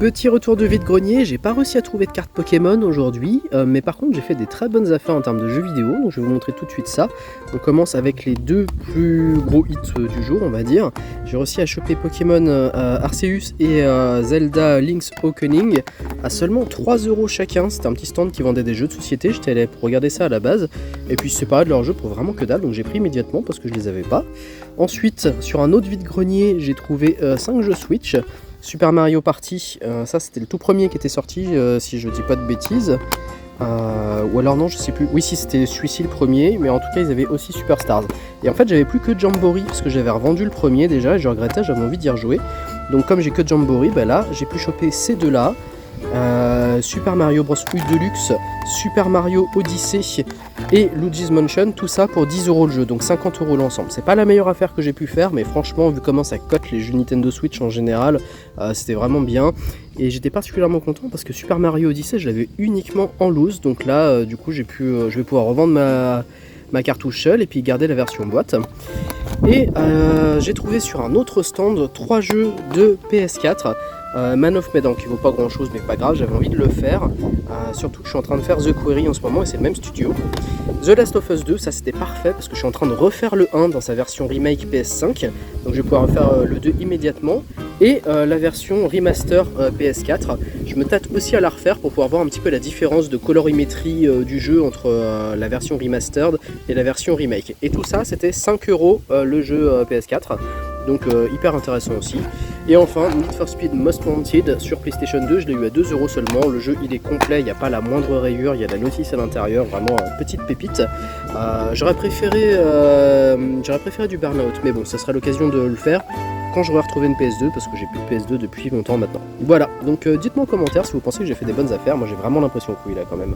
Petit retour de vide-grenier, j'ai pas réussi à trouver de cartes Pokémon aujourd'hui, mais par contre j'ai fait des très bonnes affaires en termes de jeux vidéo, donc je vais vous montrer tout de suite ça. On commence avec les deux plus gros hits du jour, on va dire. J'ai réussi à choper Pokémon Arceus et Zelda Link's Awakening à seulement 3€ chacun. C'était un petit stand qui vendait des jeux de société, j'étais allé pour regarder ça à la base, et puis c'est pareil de leurs jeux pour vraiment que dalle, donc j'ai pris immédiatement parce que je les avais pas. Ensuite, sur un autre vide-grenier, j'ai trouvé 5 jeux Switch. Super Mario Party, ça c'était le tout premier qui était sorti, si je dis pas de bêtises. Ou alors non, je sais plus. Oui, si c'était celui-ci le premier, mais en tout cas ils avaient aussi Superstars. Et en fait j'avais plus que Jamboree parce que j'avais revendu le premier déjà et je regrettais, j'avais envie d'y rejouer. Donc comme j'ai que Jamboree, bah là j'ai pu choper ces deux-là. Super Mario Bros U Deluxe, Super Mario Odyssey et Luigi's Mansion, tout ça pour 10€ le jeu, donc 50€ l'ensemble. C'est pas la meilleure affaire que j'ai pu faire, mais franchement, vu comment ça cote les jeux Nintendo Switch en général, c'était vraiment bien. Et j'étais particulièrement content parce que Super Mario Odyssey, je l'avais uniquement en loose, donc là, du coup, je vais pouvoir revendre ma cartouche seule et puis garder la version boîte. Et j'ai trouvé sur un autre stand 3 jeux de PS4. Man of Medan qui vaut pas grand chose mais pas grave, j'avais envie de le faire, surtout que je suis en train de faire The Quarry en ce moment et c'est le même studio. The Last of Us 2, ça c'était parfait parce que je suis en train de refaire le 1 dans sa version remake PS5, donc je vais pouvoir refaire le 2 immédiatement, et la version remaster PS4, je me tâte aussi à la refaire pour pouvoir voir un petit peu la différence de colorimétrie du jeu entre la version remastered et la version remake. Et tout ça c'était 5€ le jeu PS4. Donc hyper intéressant aussi. Et enfin, Need for Speed Most Wanted sur PlayStation 2, je l'ai eu à 2€ seulement. Le jeu il est complet, il n'y a pas la moindre rayure, il y a de la notice à l'intérieur, vraiment petite pépite. J'aurais préféré du Burnout, mais bon, ça sera l'occasion de le faire quand j'aurai retrouvé une PS2, parce que j'ai plus de PS2 depuis longtemps maintenant. Voilà, donc dites-moi en commentaire si vous pensez que j'ai fait des bonnes affaires, moi j'ai vraiment l'impression que oui là quand même.